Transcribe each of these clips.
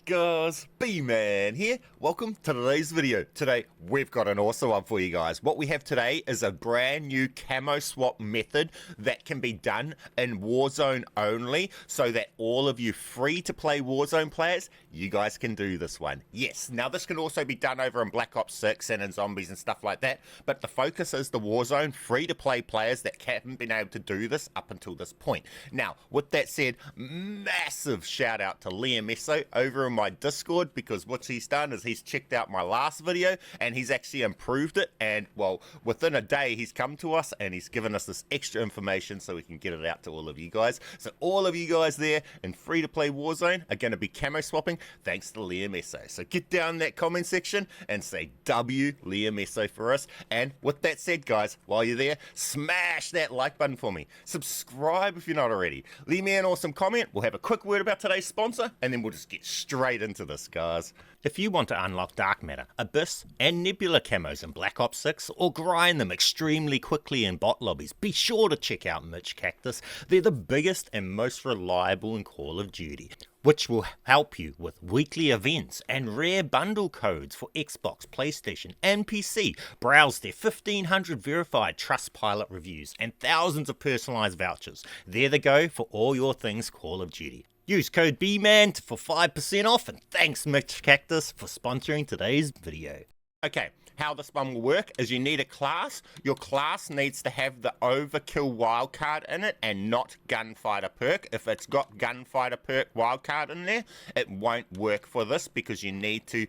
guys, Bman here. Welcome to today's video. Today we've got an awesome one for you guys. What we have today is a brand new camo swap method that can be done in Warzone only, so that all of you free to play Warzone players, you guys can do this one. Yes, now this can also be done over in Black Ops 6 and in Zombies and stuff like that, but the focus is the Warzone free to play players that haven't been able to do this up until this point. Now, with that said, massive shout out to Liam over in my Discord, because what he's done is he's checked out my last video and he's actually improved it, and well, within a day he's come to us and he's given us this extra information so we can get it out to all of you guys. So all of you guys there in free to play Warzone are going to be camo swapping thanks to Liam. So get down in that comment section and say W Liam for us. And with that said, guys, while you're there, smash that like button for me, subscribe if you're not already, leave me an awesome comment, we'll have a quick word about today's sponsor, and then we'll just get straight into this, guys. If you want to unlock Dark Matter, Abyss and Nebula camos in Black Ops 6, or grind them extremely quickly in bot lobbies, be sure to check out MitchCactus. They're the biggest and most reliable in Call of Duty, which will help you with weekly events and rare bundle codes for Xbox, PlayStation and PC. Browse their 1500 verified Trustpilot reviews and thousands of personalized vouchers. They're the go for all your things Call of Duty. Use code Bman for 5% off, and thanks MitchCactus for sponsoring today's video. Okay, how this one will work is you need a class. Your class needs to have the overkill wildcard in it and not gunfighter perk. If it's got gunfighter perk wildcard in there, it won't work for this, because you need to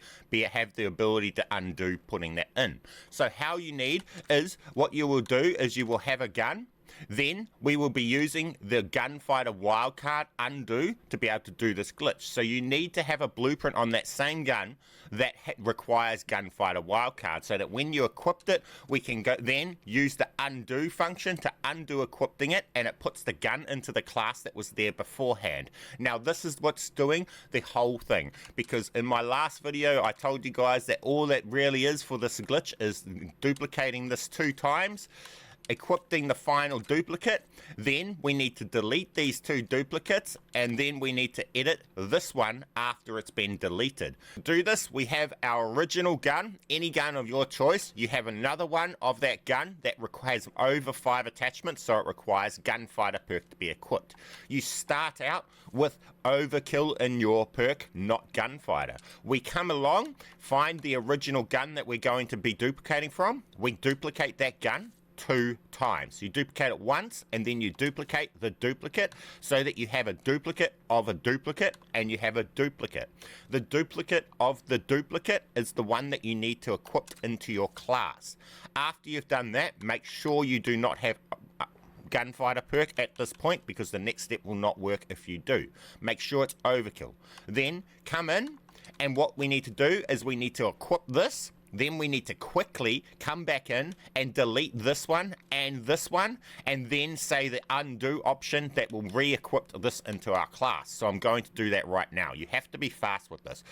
have the ability to undo putting that in. So how you need is, what you will do is you will have a gun. Then we will be using the gunfighter wildcard undo to be able to do this glitch. So you need to have a blueprint on that same gun that requires gunfighter wildcard, so that when you equipped it, we can go then use the undo function to undo equipping it, and it puts the gun into the class that was there beforehand. Now this is what's doing the whole thing, because in my last video I told you guys that all that really is for this glitch is duplicating this 2 times, equipping the final duplicate, then we need to delete these 2 duplicates, and then we need to edit this one after it's been deleted. To do this, we have our original gun, any gun of your choice. You have another one of that gun that has over 5 attachments, so it requires gunfighter perk to be equipped. You start out with overkill in your perk, not gunfighter. We come along, find the original gun that we're going to be duplicating from, we duplicate that gun 2 times. You duplicate it once, and then you duplicate the duplicate, so that you have a duplicate of a duplicate, and you have a duplicate. The duplicate of the duplicate is the one that you need to equip into your class. After you've done that, make sure you do not have gunfighter perk at this point, because the next step will not work if you do. Make sure it's overkill. Then come in, and what we need to do is we need to equip this. Then we need to quickly come back in and delete this one, and then say the undo option that will re-equip this into our class. So I'm going to do that right now. You have to be fast with this.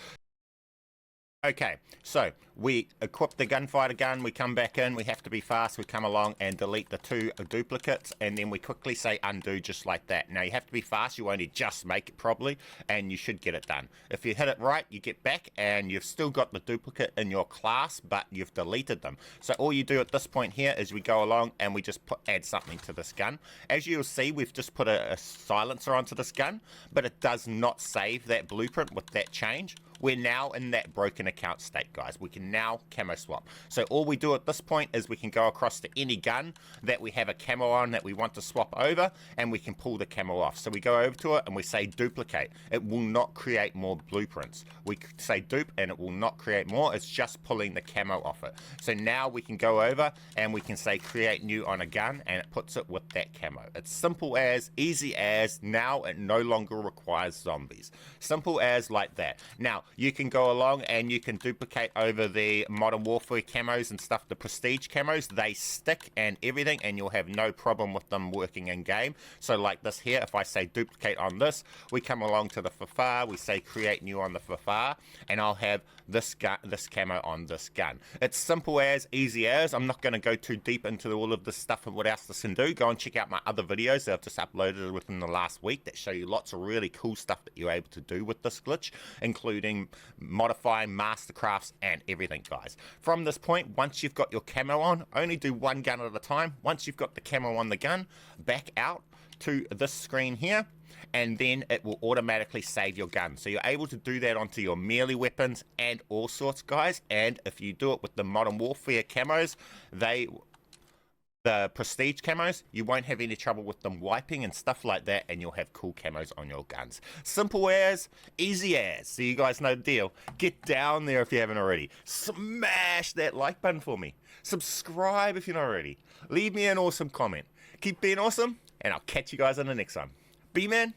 Okay, so we equip the gunfighter gun, we come back in, we have to be fast, we come along and delete the 2 duplicates, and then we quickly say undo just like that. Now you have to be fast, you only just make it properly, and you should get it done. If you hit it right, you get back, and you've still got the duplicate in your class, but you've deleted them. So all you do at this point here is we go along and we just add something to this gun. As you'll see, we've just put a silencer onto this gun, but it does not save that blueprint with that change. We're now in that broken account state, guys. We can now camo swap. So all we do at this point is we can go across to any gun that we have a camo on that we want to swap over, and we can pull the camo off. So we go over to it and we say duplicate. It will not create more blueprints. We say dupe and it will not create more. It's just pulling the camo off it. So now we can go over and we can say create new on a gun, and it puts it with that camo. It's simple as, easy as. Now it no longer requires zombies. Simple as like that. Now you can go along and you can duplicate over the Modern Warfare camos and stuff, the prestige camos. They stick and everything, and you'll have no problem with them working in game. So like this here, if I say duplicate on this, we come along to the FFAR, we say create new on the FFAR, and I'll have this camo on this gun. It's simple as, easy as. I'm not going to go too deep into all of this stuff and what else this can do. Go and check out my other videos that I've just uploaded within the last week that show you lots of really cool stuff that you're able to do with this glitch, including building, modifying, mastercrafts, and everything, guys. From this point, once you've got your camo on, only do one gun at a time. Once you've got the camo on the gun, back out to this screen here, and then it will automatically save your gun. So you're able to do that onto your melee weapons and all sorts, guys. And if you do it with the Modern Warfare camos, the prestige camos, you won't have any trouble with them wiping and stuff like that, and you'll have cool camos on your guns. Simple as, easy as. So you guys know the deal. Get down there if you haven't already. Smash that like button for me. Subscribe if you're not already. Leave me an awesome comment. Keep being awesome, and I'll catch you guys in the next one. Bman